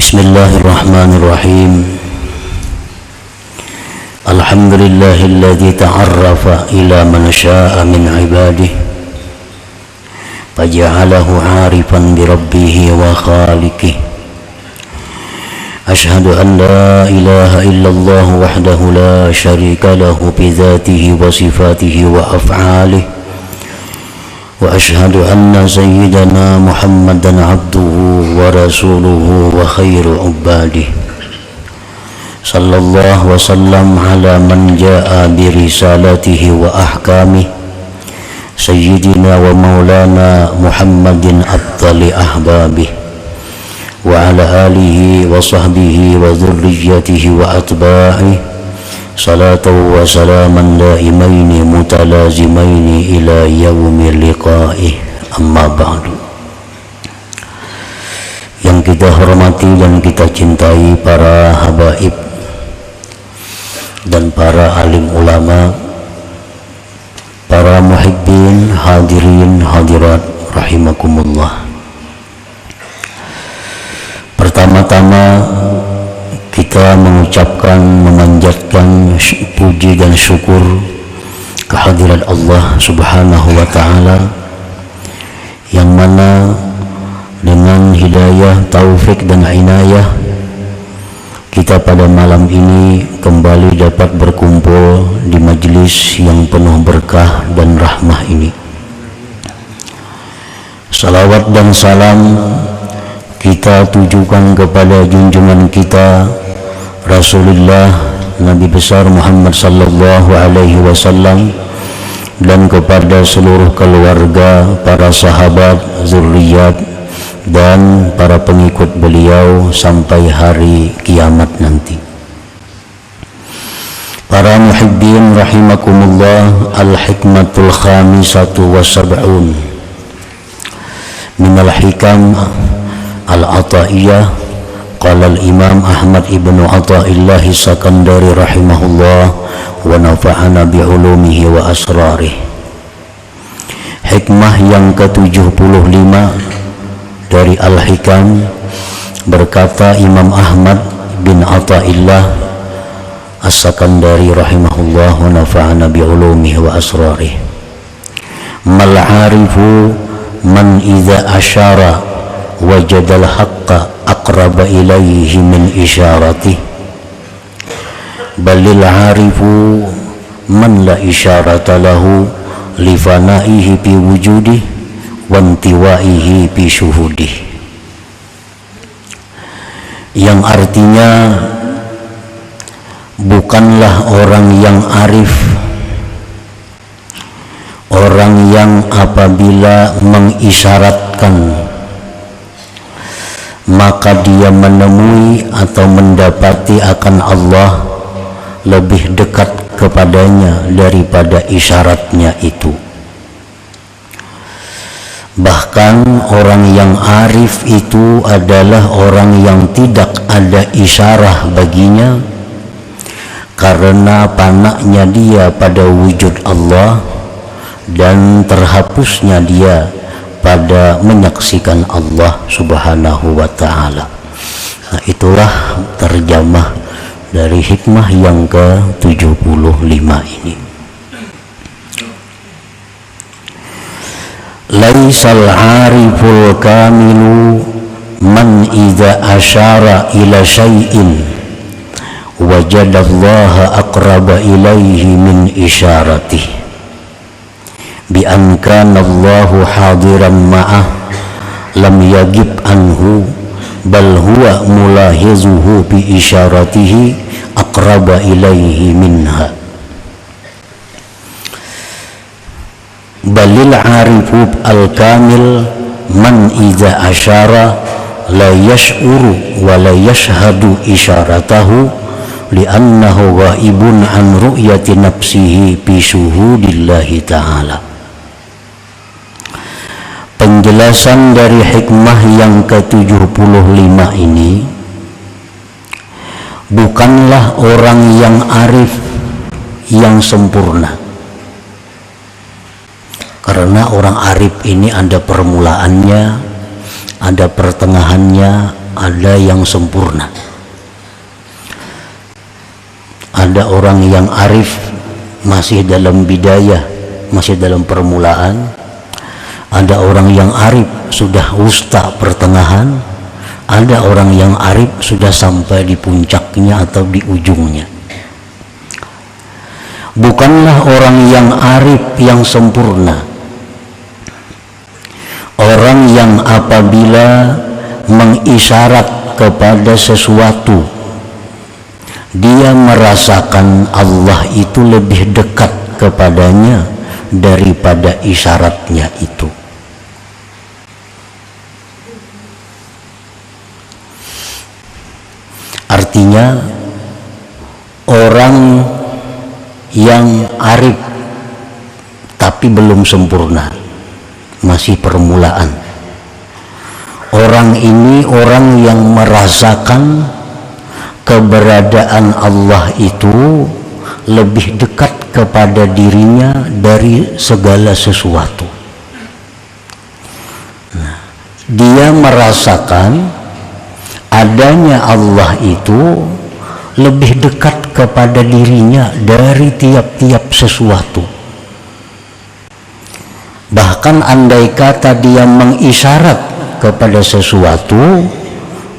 Bismillahirrahmanirrahim. Alhamdulillahilladzi ta'arrafa ila man syaa min ibadihi faja'alahu 'arifan bi rabbih wa khaliqihi. Ashhadu an la ilaha illallah wahdahu la syarika lahu bi dzatihi wa sifatihi wa af'alihi. Wa ashhadu anna sayyidana Muhammadan abduhu wa rasuluhu wa khairu ubadihi. Sallallahu wa sallam ala man jaa bi risalatihi wa ahkamihi. Sayyidina wa maulana Muhammadin afdali ahbabihi. Wa ala alihi wa sahbihi wa dhurriyyatihi wa atba'ihi. Salatu wa salaman daimaini mutalazimaini ila yaumil liqa'ih, amma ba'du. Yang kita hormati dan kita cintai para habaib dan para alim ulama, para muhibbin, hadirin hadirat rahimakumullah. Pertama-tama kita mengucapkan, memanjatkan puji dan syukur kehadirat Allah Subhanahu wa ta'ala, yang mana dengan hidayah, taufik dan inayah kita pada malam ini kembali dapat berkumpul di majlis yang penuh berkah dan rahmah ini. Salawat dan salam kita tujukan kepada junjungan kita Rasulullah Nabi besar Muhammad sallallahu alaihi wasallam, dan kepada seluruh keluarga, para sahabat, zuriat dan para pengikut beliau sampai hari kiamat nanti. Para muhibbin rahimakumullah, al-hikmatul khamisatu wa sab'un minal hikam al-Ata'iyah. Qala al-Imam Ahmad ibnu Athaillah Sakandari rahimahullah wa nafa'ana bi'ulumihi wa asrarih. Hikmah yang ke-75 dari Al-Hikam, berkata Imam Ahmad bin Athaillah As-Sakandari rahimahullah wa nafa'ana bi'ulumihi wa asrarih. Mal 'arifu man idza asyara wajadal haqqa aqraba ilaihi min isyarati, balil 'arifu man la isyarata lahu li fanaihi bi wujudi wa intiwaihi bi syuhudi. Yang artinya, bukanlah orang yang arif orang yang apabila mengisyaratkan maka dia menemui atau mendapati akan Allah lebih dekat kepadanya daripada isyaratnya itu. Bahkan orang yang arif itu adalah orang yang tidak ada isyarah baginya, karena panaknya dia pada wujud Allah dan terhapusnya dia pada menyaksikan Allah Subhanahu wa ta'ala. Nah, itulah terjemah dari hikmah yang ke-75 ini. Laisal 'ariful kamilu man idza asyara ila syai'in wajadallaha aqraba ilaihi min isyaratihi bi an kana Allahu hadiran ma'ah lam yagib anhu bal huwa mulahizuhu bi isyaratihi aqraba ilaihi minha. Balil 'arifu al-kamil man idza asyara la yash'uru wa la yashhadu isyaratahu li'annahu ghaibun an ru'yati nafsihi bi syuhudillahi ta'ala. Penjelasan dari hikmah yang ke-75 ini, bukanlah orang yang arif yang sempurna, karena orang arif ini ada permulaannya, ada pertengahannya, ada yang sempurna. Ada orang yang arif masih dalam bidayah, masih dalam permulaan. Ada orang yang arif sudah wusta pertengahan. Ada orang yang arif sudah sampai di puncaknya atau di ujungnya. Bukanlah orang yang arif yang sempurna orang yang apabila mengisyarat kepada sesuatu dia merasakan Allah itu lebih dekat kepadanya daripada isyaratnya itu. Artinya orang yang arif tapi belum sempurna, masih permulaan. Orang ini orang yang merasakan keberadaan Allah itu lebih dekat kepada dirinya dari segala sesuatu. Nah, dia merasakan adanya Allah itu lebih dekat kepada dirinya dari tiap-tiap sesuatu. Bahkan andai kata dia mengisyarat kepada sesuatu,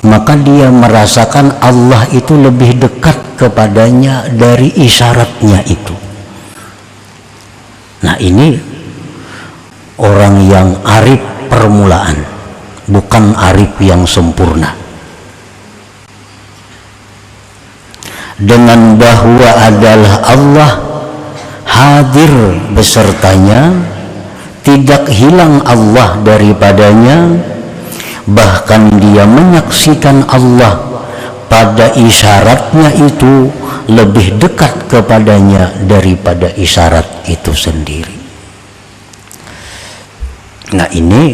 maka dia merasakan Allah itu lebih dekat kepadanya dari isyaratnya itu. Nah, ini orang yang arif permulaan, bukan arif yang sempurna. Dengan bahwa adalah Allah hadir besertanya, tidak hilang Allah daripadanya, bahkan dia menyaksikan Allah pada isyaratnya itu lebih dekat kepadanya daripada isyarat itu sendiri. Nah, ini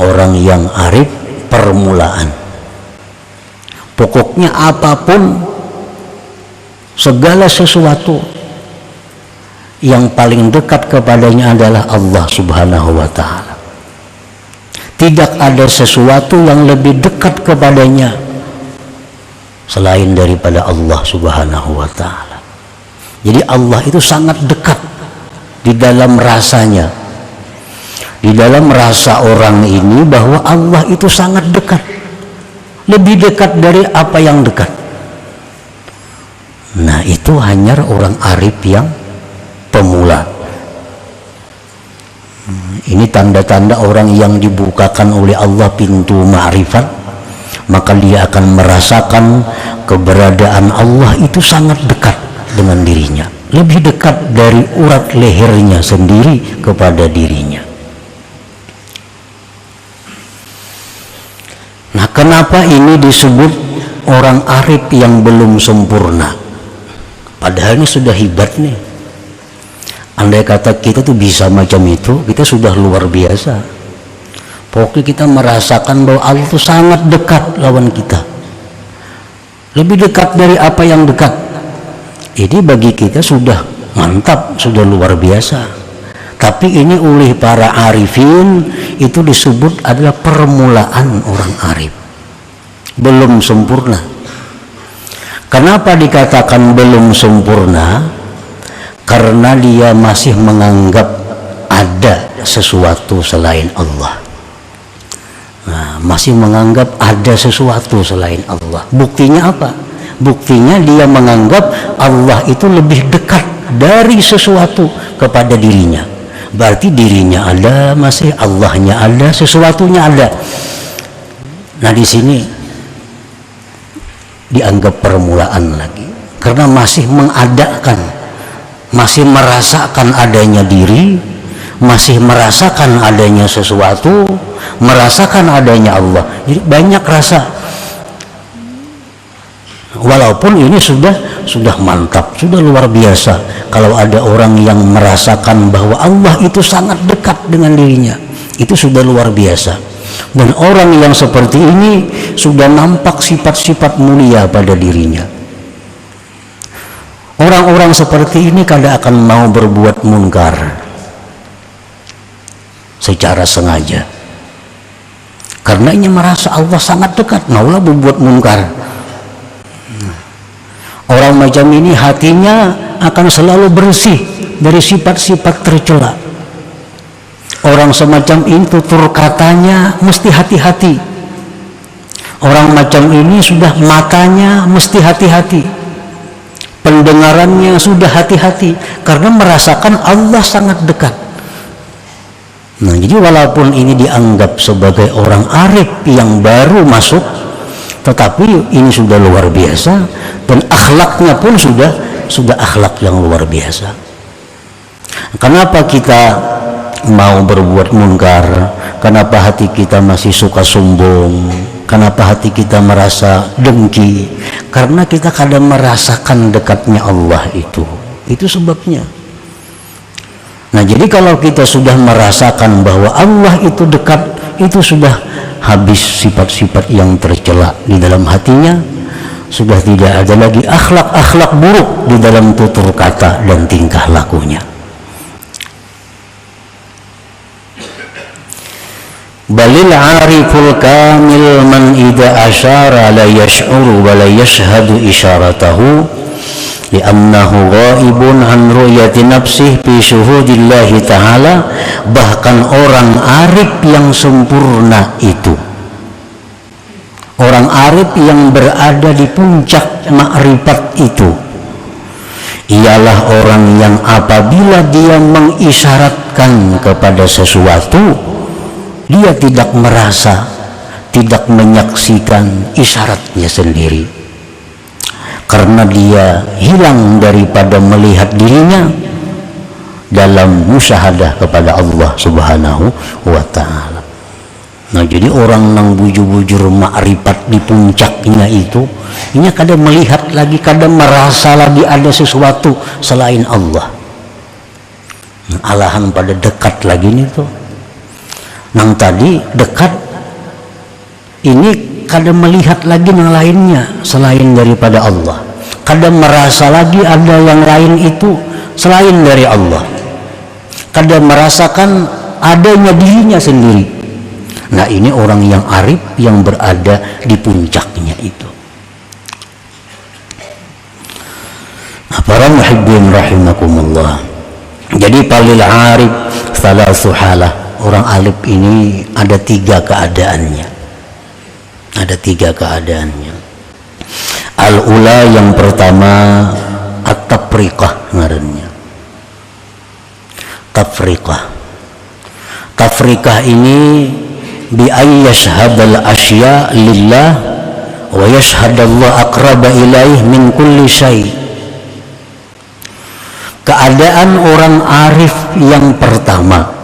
orang yang arif permulaan. Pokoknya apapun, segala sesuatu yang paling dekat kepadanya adalah Allah Subhanahu wa ta'ala. Tidak ada sesuatu yang lebih dekat kepadanya selain daripada Allah Subhanahu wa ta'ala. Jadi Allah itu sangat dekat di dalam rasanya, di dalam rasa orang ini, bahwa Allah itu sangat dekat, lebih dekat dari apa yang dekat. Nah, itu hanya orang arif yang pemula. Ini tanda-tanda orang yang dibukakan oleh Allah pintu ma'rifat, maka dia akan merasakan keberadaan Allah itu sangat dekat dengan dirinya, lebih dekat dari urat lehernya sendiri kepada dirinya. Nah, kenapa ini disebut orang arif yang belum sempurna? Padahal ini sudah hebat nih. Andai kata kita tuh bisa macam itu, kita sudah luar biasa. Pokoknya kita merasakan bahwa Allah itu sangat dekat lawan kita, lebih dekat dari apa yang dekat. Ini bagi kita sudah mantap, sudah luar biasa. Tapi ini oleh para arifin itu disebut adalah permulaan orang arif, belum sempurna. Kenapa dikatakan belum sempurna? Karena dia masih menganggap ada sesuatu selain Allah. Nah, masih menganggap ada sesuatu selain Allah. Buktinya apa? Buktinya dia menganggap Allah itu lebih dekat dari sesuatu kepada dirinya. Berarti dirinya ada, masih Allahnya ada, sesuatunya ada. Nah, di sini dianggap permulaan lagi, karena masih mengadakan, masih merasakan adanya diri, masih merasakan adanya sesuatu, merasakan adanya Allah. Jadi banyak rasa, walaupun ini sudah mantap, sudah luar biasa. Kalau ada orang yang merasakan bahwa Allah itu sangat dekat dengan dirinya, itu sudah luar biasa. Dan orang yang seperti ini sudah nampak sifat-sifat mulia pada dirinya. Orang-orang seperti ini kadang akan mau berbuat munkar secara sengaja. karena ia merasa Allah sangat dekat, maulah berbuat munkar. Orang macam ini hatinya akan selalu bersih dari sifat-sifat tercela. Orang semacam ini tutur katanya mesti hati-hati. Orang macam ini sudah matanya mesti hati-hati, pendengarannya sudah hati-hati, karena merasakan Allah sangat dekat. Nah, jadi walaupun ini dianggap sebagai orang arif yang baru masuk, tetapi ini sudah luar biasa, dan akhlaknya pun sudah akhlak yang luar biasa. Kenapa kita mau berbuat munkar? Kenapa hati kita masih suka sombong? Kenapa hati kita merasa dengki? Karena kita kadang merasakan dekatnya Allah itu sebabnya. Nah, jadi kalau kita sudah merasakan bahwa Allah itu dekat, itu sudah habis sifat-sifat yang tercela di dalam hatinya, sudah tidak ada lagi akhlak-akhlak buruk di dalam tutur kata dan tingkah lakunya. Balil ariful kamil man idza asyara la yash'uru wa la yashhadu isyaratahu li'annahu ghaibun an ru'yati nafsih fi syuhudillahi ta'ala. Bahkan orang arif yang sempurna itu, orang arif yang berada di puncak makrifat itu, ialah orang yang apabila dia mengisyaratkan kepada sesuatu, dia tidak merasa, tidak menyaksikan isyaratnya sendiri, karena dia hilang daripada melihat dirinya dalam musyahadah kepada Allah Subhanahu wa ta'ala. Nah, jadi orang nang bujur-bujur makrifat di puncaknya itu, ini kadang melihat lagi, kadang merasa lagi ada sesuatu selain Allah. Nah, alahan pada dekat lagi nih tuh. Nang tadi dekat, ini kadang melihat lagi yang lainnya selain daripada Allah, kadang merasa lagi ada yang lain itu selain dari Allah, kadang merasakan adanya dirinya sendiri. Nah, ini orang yang arif yang berada di puncaknya itu. Para muhibbin rahimakumullah. Jadi palil arif thalathu halah. Orang alif ini ada tiga keadaannya. Al-ula, yang pertama, at-tafriqah ngarannya. Tafriqah ini bi ay yashhadal asya lillah wa yashhadallahu aqraba ilaih min kulli syai. Keadaan orang arif yang pertama,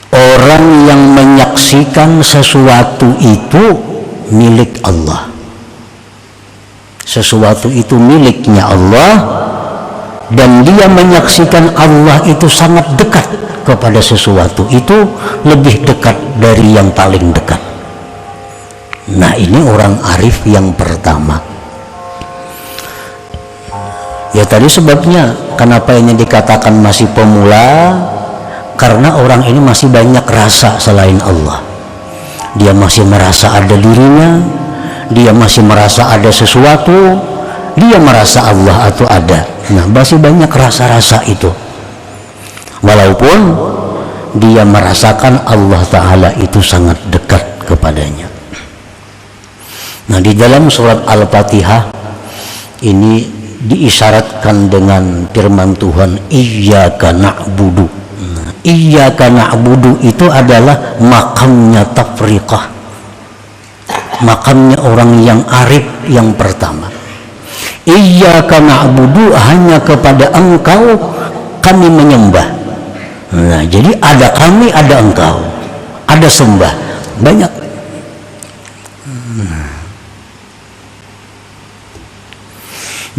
orang yang menyaksikan sesuatu itu milik Allah, sesuatu itu miliknya Allah, dan dia menyaksikan Allah itu sangat dekat kepada sesuatu itu, lebih dekat dari yang paling dekat. Nah, ini orang arif yang pertama. Ya, tadi sebabnya kenapa ini dikatakan masih pemula, karena orang ini masih banyak rasa selain Allah. Dia masih merasa ada dirinya, dia masih merasa ada sesuatu, dia merasa Allah itu ada. Nah, masih banyak rasa-rasa itu, walaupun dia merasakan Allah Ta'ala itu sangat dekat kepadanya. Nah, di dalam surat Al-Fatihah ini diisyaratkan dengan firman Tuhan, iyyaka na'budu. Iyyaka na'budu itu adalah makamnya tafriqah, makamnya orang yang arif yang pertama. Iyyaka na'budu, hanya kepada engkau kami menyembah. Nah, jadi ada kami, ada engkau, ada sembah, banyak.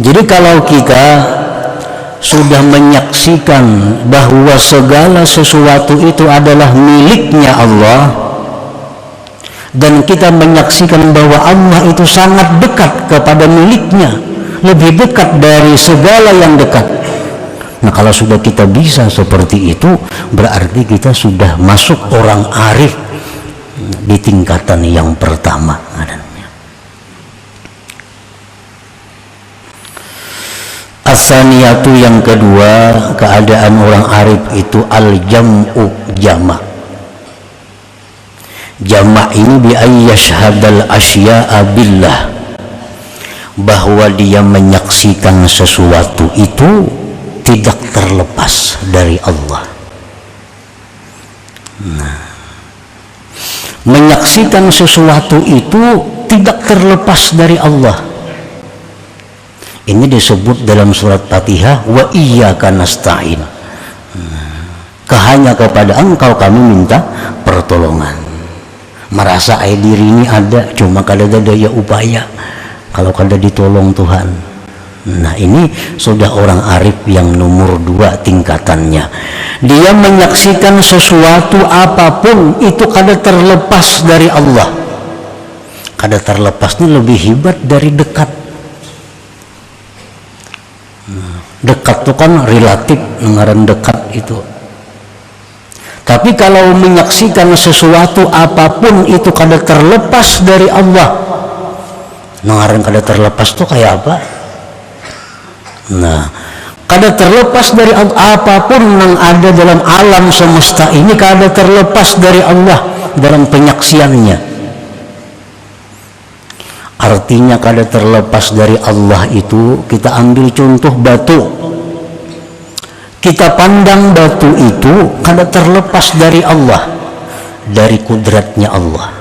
Jadi kalau kita sudah menyaksikan bahwa segala sesuatu itu adalah miliknya Allah, dan kita menyaksikan bahwa Allah itu sangat dekat kepada miliknya, lebih dekat dari segala yang dekat. Nah, kalau sudah kita bisa seperti itu, berarti kita sudah masuk orang arif di tingkatan yang pertama. As-saniyatu yang kedua, keadaan orang arif itu al-jam'u, jamak. Jamak ini bi ayyashhadal asya'a billah, bahwa dia menyaksikan sesuatu itu tidak terlepas dari Allah. Menyaksikan sesuatu itu tidak terlepas dari Allah. Ini disebut dalam surat Fatihah, wa iyyaka nasta'in. Hanya kepada Engkau kami minta pertolongan. Merasa diri ini ada, cuma kada ada daya upaya kalau kada ditolong Tuhan. Nah, ini sudah orang arif yang nomor 2 tingkatannya. Dia menyaksikan sesuatu apapun itu kada terlepas dari Allah. Kada terlepas ini lebih hebat dari dekat. Dekat itu kan relatif, ngaran dekat itu. Tapi kalau menyaksikan sesuatu apapun itu kada terlepas dari Allah. Ngaran kada terlepas itu kayak apa? Nah, kada terlepas dari apapun yang ada dalam alam semesta ini, kada terlepas dari Allah dalam penyaksiannya. Artinya kada terlepas dari Allah itu, kita ambil contoh batu. Kita pandang batu itu kada terlepas dari Allah, dari kudratnya Allah.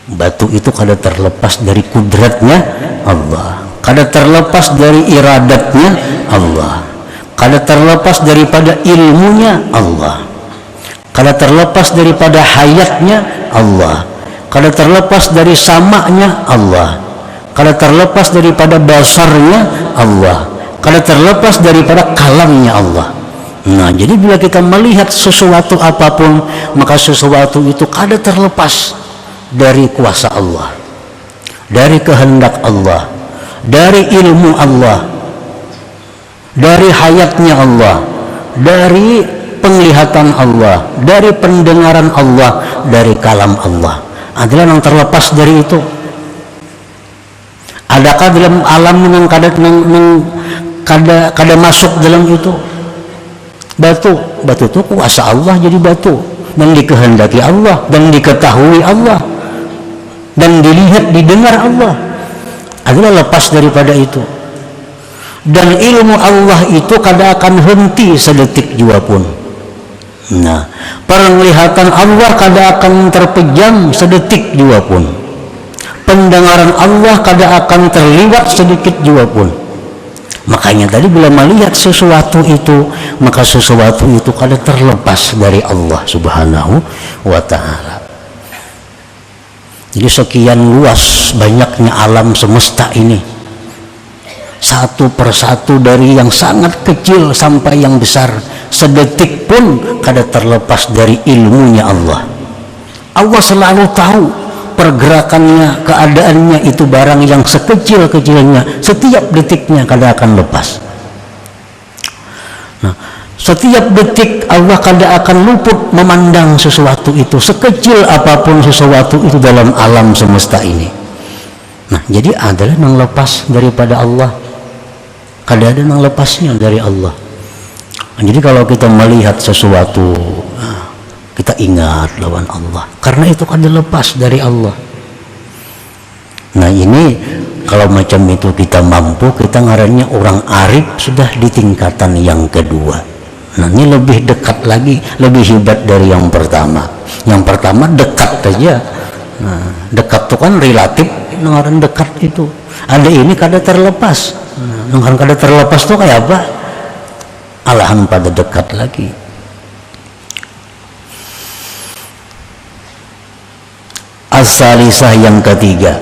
Batu itu kada terlepas dari kudratnya Allah, kada terlepas dari iradatnya Allah, kada terlepas daripada ilmunya Allah, kada terlepas daripada hayatnya Allah, kada terlepas dari samanya Allah, kada terlepas daripada basarnya Allah, kada terlepas daripada kalamnya Allah. Nah, jadi bila kita melihat sesuatu apapun, maka sesuatu itu kada terlepas dari kuasa Allah, dari kehendak Allah, dari ilmu Allah, dari hayatnya Allah, dari penglihatan Allah, dari pendengaran Allah, dari kalam Allah. Adalah yang terlepas dari itu. Adakah dalam alam yang kada masuk dalam itu? Batu itu kuasa Allah jadi batu, dan dikehendaki Allah, dan diketahui Allah, dan dilihat, didengar Allah. Adalah lepas daripada itu. Dan ilmu Allah itu kada akan henti sedetik jua pun. Nah, penglihatan Allah kada akan terpejam sedetik jua pun. Pendengaran Allah kada akan terliwat sedikit jua pun. Makanya tadi bila melihat sesuatu itu, maka sesuatu itu kada terlepas dari Allah Subhanahu wa ta'ala. Jadi sekian luas banyaknya alam semesta ini, satu persatu dari yang sangat kecil sampai yang besar, sedetik pun kada terlepas dari ilmunya Allah. Allah selalu tahu pergerakannya, keadaannya itu barang yang sekecil-kecilnya, setiap detiknya kada akan lepas. Nah, setiap detik Allah kada akan luput memandang sesuatu itu, sekecil apapun sesuatu itu dalam alam semesta ini. Nah, jadi adalah yang lepas daripada Allah, kada ada yang lepasnya dari Allah. Nah, jadi kalau kita melihat sesuatu, kita ingat lawan Allah, karena itu kada lepas dari Allah. Nah, ini kalau macam itu kita mampu, kita ngarannya orang arif sudah di tingkatan yang kedua. Nah, ini lebih dekat lagi, lebih hebat dari yang pertama. Yang pertama dekat saja. Nah, dekat itu kan relatif, ngaran dekat itu. Ada ini kada terlepas. Nah, ngaran kada terlepas itu kayak apa? Alahan pada dekat lagi. As-salisah yang ketiga,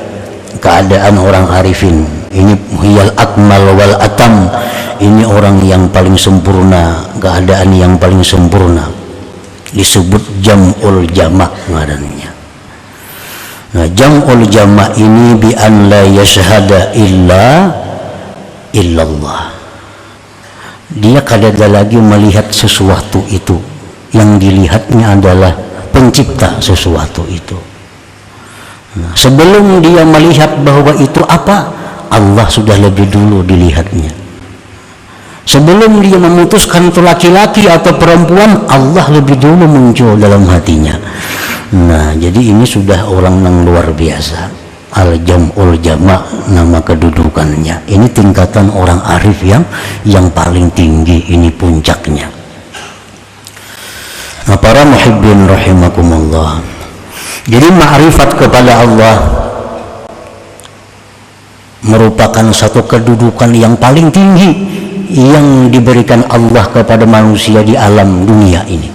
keadaan orang arifin ini hiyal akmal wal atam, ini orang yang paling sempurna, keadaan yang paling sempurna, disebut jam'ul jama' ngarannya. Nah, jam'ul jama' ini bi an la yashhada illallah. Dia kada ada lagi melihat sesuatu itu, yang dilihatnya adalah pencipta sesuatu itu. Nah, sebelum dia melihat bahwa itu apa, Allah sudah lebih dulu dilihatnya. Sebelum dia memutuskan itu laki-laki atau perempuan, Allah lebih dulu muncul dalam hatinya. Nah, jadi ini sudah orang yang luar biasa. Al-jam'ul jama' nama kedudukannya. Ini tingkatan orang arif yang paling tinggi, ini puncaknya. Nah, para muhibbin rahimakumullah. Jadi ma'rifat kepada Allah merupakan satu kedudukan yang paling tinggi yang diberikan Allah kepada manusia di alam dunia ini.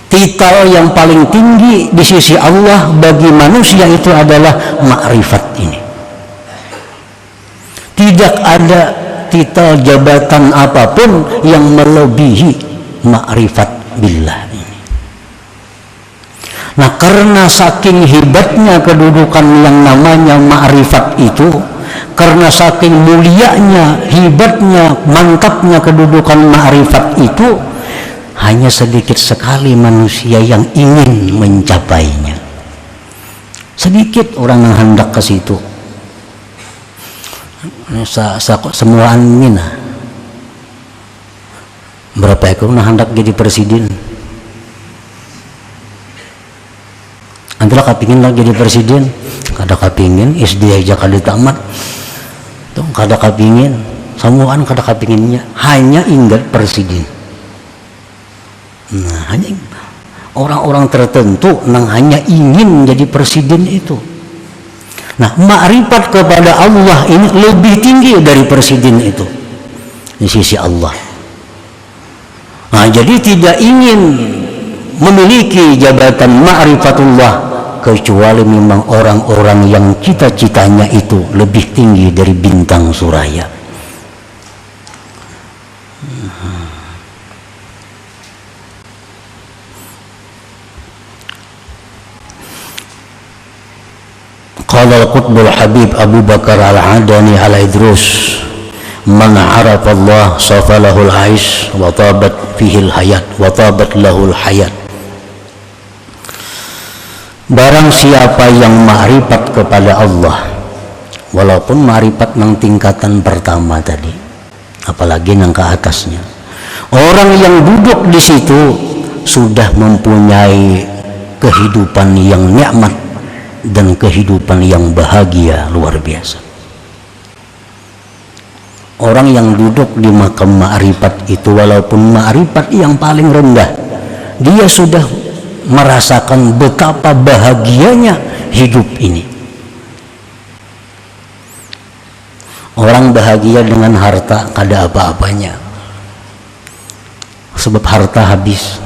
Titel yang paling tinggi di sisi Allah bagi manusia itu adalah ma'rifat ini. Tidak ada titel jabatan apapun yang melebihi ma'rifat billah ini. Nah, karena saking hebatnya kedudukan yang namanya ma'rifat itu, karena saking mulianya, hebatnya, mantapnya kedudukan ma'rifat itu, hanya sedikit sekali manusia yang ingin mencapainya. Sedikit orang yang hendak ke situ. Semua mina. Berapa ekor yang hendak jadi presiden? Antara kapingin lah jadi presiden, kada kapingin SD aja kada tamat, tuh kada kapingin, semuaan kada kapinginnya, hanya ingat presiden. Nah, hanya orang-orang tertentu yang hanya ingin jadi presiden itu. Nah, ma'rifat kepada Allah ini lebih tinggi dari presiden itu di sisi Allah. Nah, jadi tidak ingin memiliki jabatan ma'rifatullah kecuali memang orang-orang yang cita-citanya itu lebih tinggi dari bintang suraya. Qala al-qutbul habib Abu Bakar al-Adani al-Idrus, man arafa Allah safalahul aish wa tabat fihil hayat wa tabat lahul hayat. Barang siapa yang ma'rifat kepada Allah, walaupun ma'rifat yang tingkatan pertama tadi, apalagi yang ke atasnya, orang yang duduk di situ sudah mempunyai kehidupan yang nikmat dan kehidupan yang bahagia luar biasa. Orang yang duduk di makam ma'rifat itu, walaupun ma'rifat yang paling rendah, dia sudah merasakan betapa bahagianya hidup ini. Orang bahagia dengan harta kada apa-apanya, sebab harta habis.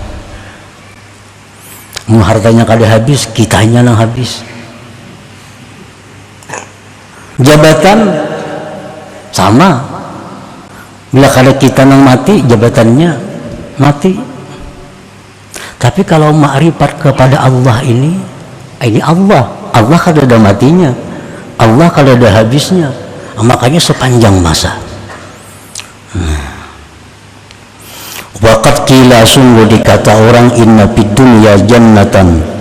Hartanya kada habis, kitanya yang habis. Jabatan sama, bila kada kita yang mati, jabatannya mati. Tapi kalau ma'rifat kepada Allah ini Allah kada ada matinya, Allah kada ada habisnya, makanya sepanjang masa. Waqad qila, sungguh dikata orang, inna fid dunya jannatan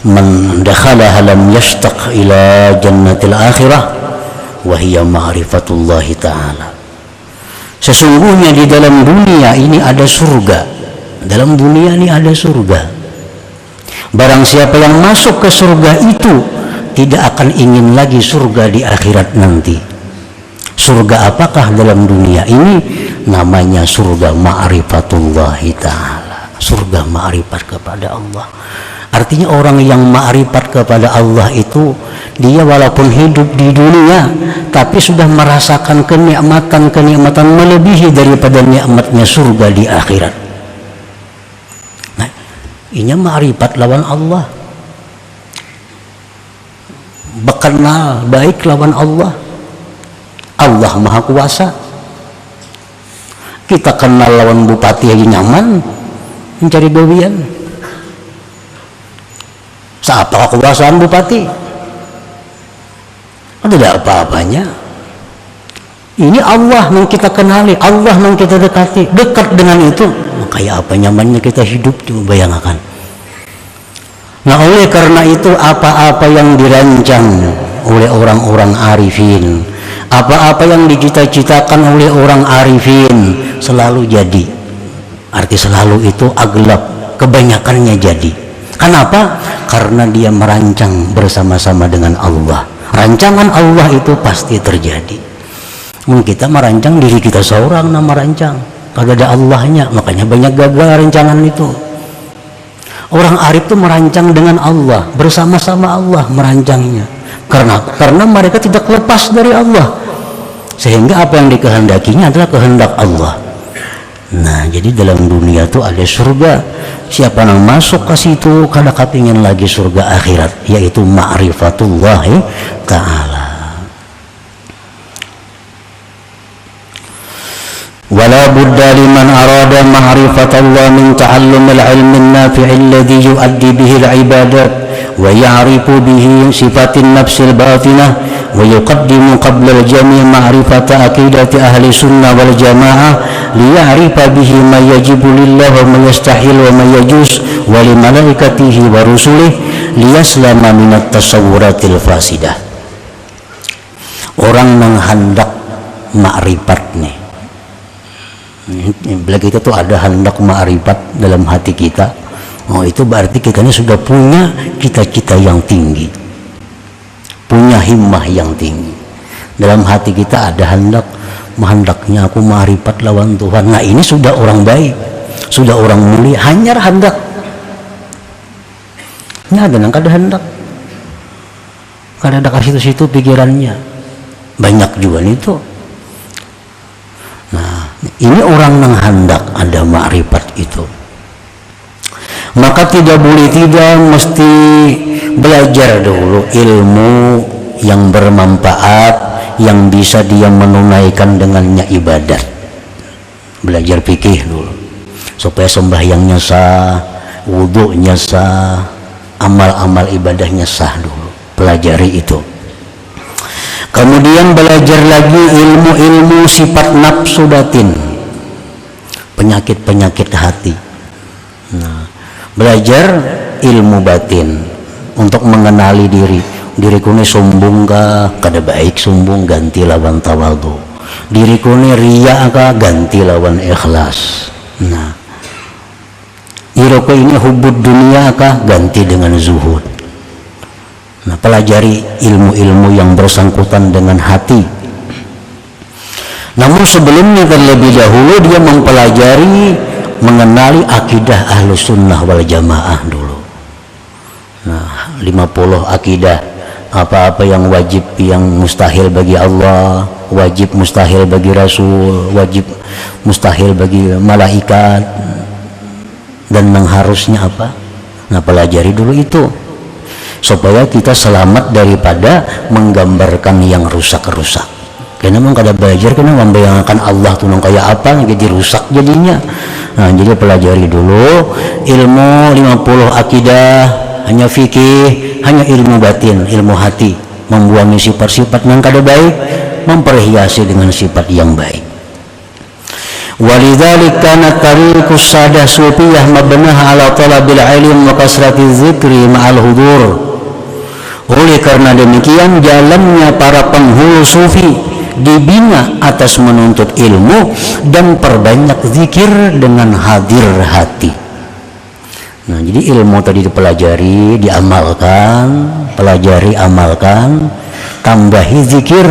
man dakhalaha lam yashtaq ila jannatil akhirah wa hiya ma'rifatullah ta'ala. Sesungguhnya di dalam dunia ini ada surga. Dalam dunia ini ada surga. Barang siapa yang masuk ke surga itu tidak akan ingin lagi surga di akhirat nanti. Surga apakah dalam dunia ini? Namanya surga ma'rifatullah ta'ala, surga ma'rifat kepada Allah. Artinya orang yang ma'rifat kepada Allah itu, dia walaupun hidup di dunia tapi sudah merasakan kenikmatan melebihi daripada nikmatnya surga di akhirat. Ini ma'rifat lawan Allah, berkenal baik lawan Allah. Allah Maha Kuasa. Kita kenal lawan bupati aja nyaman mencari gawian. Siapa kekuasaan bupati? Tidak apa-apanya. Ini Allah yang kita kenali, Allah yang kita dekati. Dekat dengan itu, kayak apa nyamannya kita hidup tuh, bayangkan. Nah, oleh karena itu apa-apa yang dirancang oleh orang-orang arifin, apa-apa yang dicita-citakan oleh orang arifin selalu jadi. Arti selalu itu aglab, kebanyakannya jadi. Kenapa? Karena dia merancang bersama-sama dengan Allah. Rancangan Allah itu pasti terjadi. Kita merancang diri kita seorang, nama rancang, kagak ada Allahnya, makanya banyak gagal rancangan itu. Orang arif itu merancang dengan Allah, bersama-sama Allah merancangnya. Karena mereka tidak lepas dari Allah, sehingga apa yang dikehendakinya adalah kehendak Allah. Nah, jadi dalam dunia itu ada surga. Siapa yang masuk ke situ, kada kepingin lagi surga akhirat, yaitu ma'rifatullah ta'ala. ولا بد لمن أراد معرفة الله من تعلم العلم النافع الذي يؤدي به العبادات ويعرف به صفات النفس الباطنة ويقدم قبل الجميع معرفة عقيدة أهل السنة والجماعة ليعرف به ما يجب لله وما يستحيل وما يجوز ولملائكته ورسله ليسلم من التصورات الفاسدة. Orang yang hendak makrifat nih, bila kita tuh ada hendak ma'rifat dalam hati kita, itu berarti kita ini sudah punya cita-cita yang tinggi, punya himmah yang tinggi. Dalam hati kita ada hendaknya aku ma'rifat lawan Tuhan. Nah, ini sudah orang baik, sudah orang mulia. Hanya hendak, ini ada yang kada hendak, kada ada kasih situ pikirannya, banyak juga itu. Nah, ini orang yang hendak ada makrifat itu, maka tidak boleh tidak mesti belajar dulu ilmu yang bermanfaat, yang bisa dia menunaikan dengannya ibadat. Belajar fikih dulu supaya sembahyangnya sah, wudhunya sah, amal-amal ibadahnya sah dulu, pelajari itu. Kemudian belajar lagi ilmu-ilmu sifat nafsu batin, penyakit-penyakit hati. Nah, belajar ilmu batin untuk mengenali diri. Diriku ini sombong kah? Kada baik sombong, ganti lawan tawadhu. Diriku ini riya kah? Ganti lawan ikhlas. Nah, diriku ini hubud dunia kah? Ganti dengan zuhud. Nah, pelajari ilmu-ilmu yang bersangkutan dengan hati. Namun sebelumnya terlebih dahulu dia mempelajari, mengenali akidah Ahlus Sunnah wal Jamaah dulu. Nah, 50 akidah, apa-apa yang wajib, yang mustahil bagi Allah, wajib mustahil bagi Rasul, wajib mustahil bagi malaikat, dan yang harusnya apa. Nah, pelajari dulu itu supaya kita selamat daripada menggambarkan yang rusak-rusak. Karena memang kada belajar, karena membayangkan Allah tuh kayak apa, jadi rusak jadinya. Nah, jadi pelajari dulu ilmu 50 akidah, hanya fikih, hanya ilmu batin, ilmu hati, membuangi sifat-sifat yang kada baik, memperhiasi dengan sifat yang baik. Walidzalik kana tariqus sadah sufiyah mabnaha ala talabil ilm wa kasratiz zikri ma'al hudur. Oleh karena demikian jalannya para penghulu sufi dibina atas menuntut ilmu dan perbanyak zikir dengan hadir hati. Nah, jadi ilmu tadi dipelajari, diamalkan, pelajari, amalkan, tambahi zikir,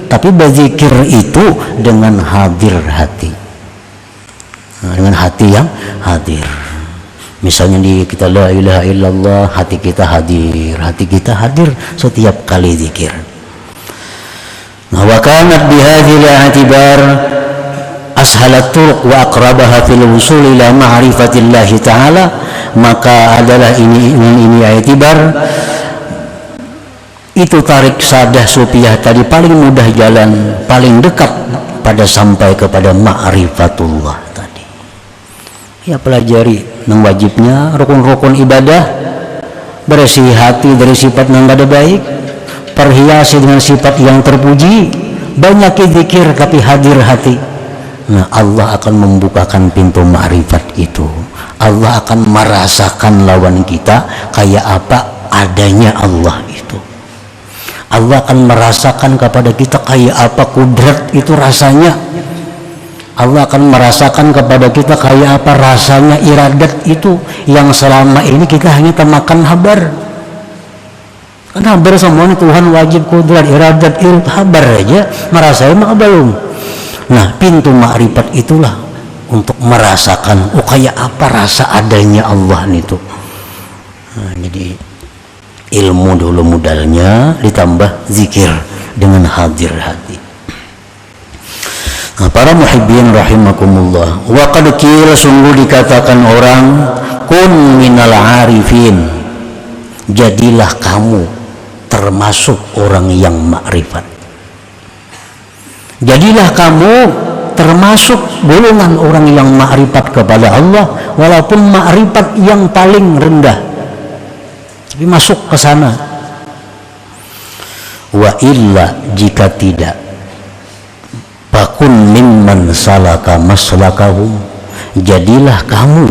tapi berzikir itu dengan hadir hati. Nah, dengan hati yang hadir. Misalnya di kita la ilaha illallah, hati kita hadir setiap kali zikir. Nah, wa kanat bihadhil i'tibar ashalat turuq wa aqrabaha fil wusul ila ma'rifatillah ta'ala, maka adalah ini i'tibar itu tarik sadah sufiyah tadi paling mudah jalan, paling dekat pada sampai kepada ma'rifatullah tadi. Ya, pelajari yang wajibnya, rukun-rukun ibadah, bersih hati dari sifat yang tidak baik, perhiasi dengan sifat yang terpuji, banyak zikir tapi hadir hati. Nah, Allah akan membukakan pintu ma'rifat itu. Allah akan merasakan lawan kita kayak apa adanya Allah itu. Allah akan merasakan kepada kita kayak apa kudrat itu rasanya. Allah akan merasakan kepada kita kayak apa rasanya iradat itu yang selama ini kita hanya temakan habar. Kan habar semuanya Tuhan wajib kudrat iradat habar aja, merasain mah belum. Nah, pintu ma'rifat itulah untuk merasakan kayak apa rasa adanya Allah itu. Nah, jadi ilmu dulu modalnya ditambah zikir dengan hadir hati. Nah, para muhibbin rahimakumullah, wa qad qila sungguh dikatakan orang kun minal arifin, jadilah kamu termasuk orang yang makrifat. Jadilah kamu termasuk golongan orang yang makrifat kepada Allah, walaupun makrifat yang paling rendah, tapi masuk ke sana. Wa illa jika tidak, fakun mimman salaka maslakahum, jadilah kamu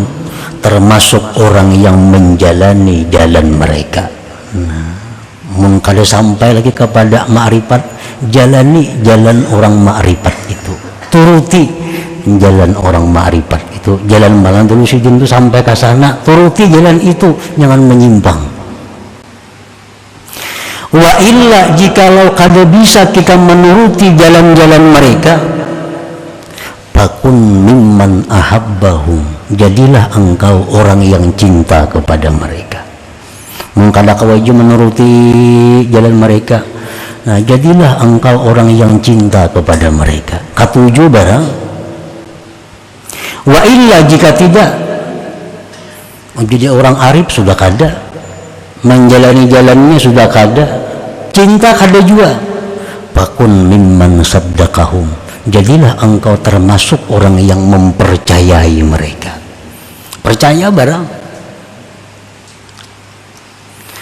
termasuk orang yang menjalani jalan mereka. Mun kada sampai lagi kepada makrifat, jalani jalan orang makrifat itu, turuti jalan orang makrifat itu. Jalan malam dulu sidin itu sampai ke sana, turuti jalan itu, jangan menyimpang. Wa illa jikalau kada bisa kita menuruti jalan-jalan mereka, fakun mimman ahabbahum, jadilah engkau orang yang cinta kepada mereka. Mengkada kawaju menuruti jalan mereka, nah jadilah engkau orang yang cinta kepada mereka. Ketujuh barang. Wa illa jika tidak, jadi orang arif sudah kada, menjalani jalannya sudah kada, cinta kada juga. Fakun mimman saddaqahum, jadilah engkau termasuk orang yang mempercayai mereka. Percaya barang.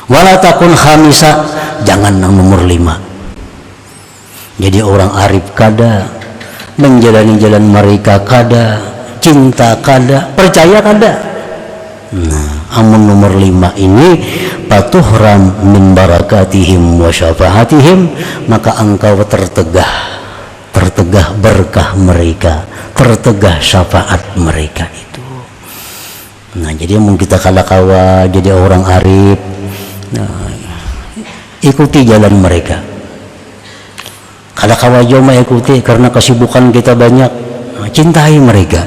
Wala takun khamisa, jangan nomor 5. Jadi orang arif kada, menjalani jalan mereka kada, cinta kada, percaya kada. Nah, amun nomor 5 ini patuhram min barakatihim wa syafaatihim, maka engkau tertegah berkah mereka, tertegah syafaat mereka itu. Nah, jadi mungkin kita kalakawa jadi orang arif, nah, ikuti jalan mereka. Kalau kawajo ikuti karena kesibukan kita banyak, cintai mereka.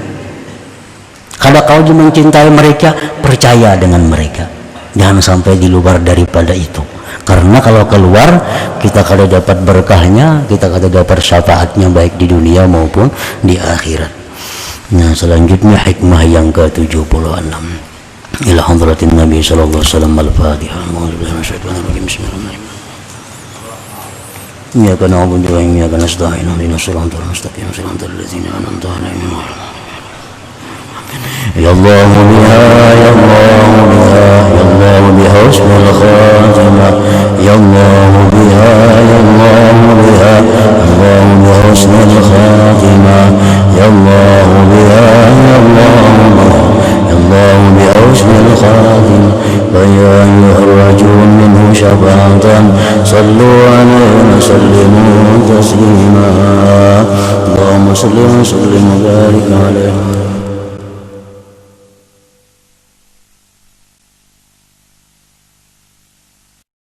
Kalau kau mencintai mereka, percaya dengan mereka. Jangan sampai di luar daripada itu. Karena kalau keluar, kita kada dapat berkahnya, kita kada dapat syafaatnya baik di dunia maupun di akhirat. Nah, selanjutnya hikmah yang ke-76. إلى حضرة النبي صلى الله عليه وسلم. الفاتحة. أعوذ بالله من الشيطان الرجيم. بسم الله الرحمن الرحيم. إياك نعبد وإياك نستعين اهدنا الصراط المستقيم صراط الذين أنعمت عليهم. يا الله بها يا الله بها يا الله بحسن الخاتمة يا الله بها يا الله بها الله بحسن الخاتمة يا الله بها يا الله بها الله بحسن الخاتم ويا أيها الرجل منه شفاعة صلوا عليه وسلموا تسليما اللهم صل وسلم وبارك عليه.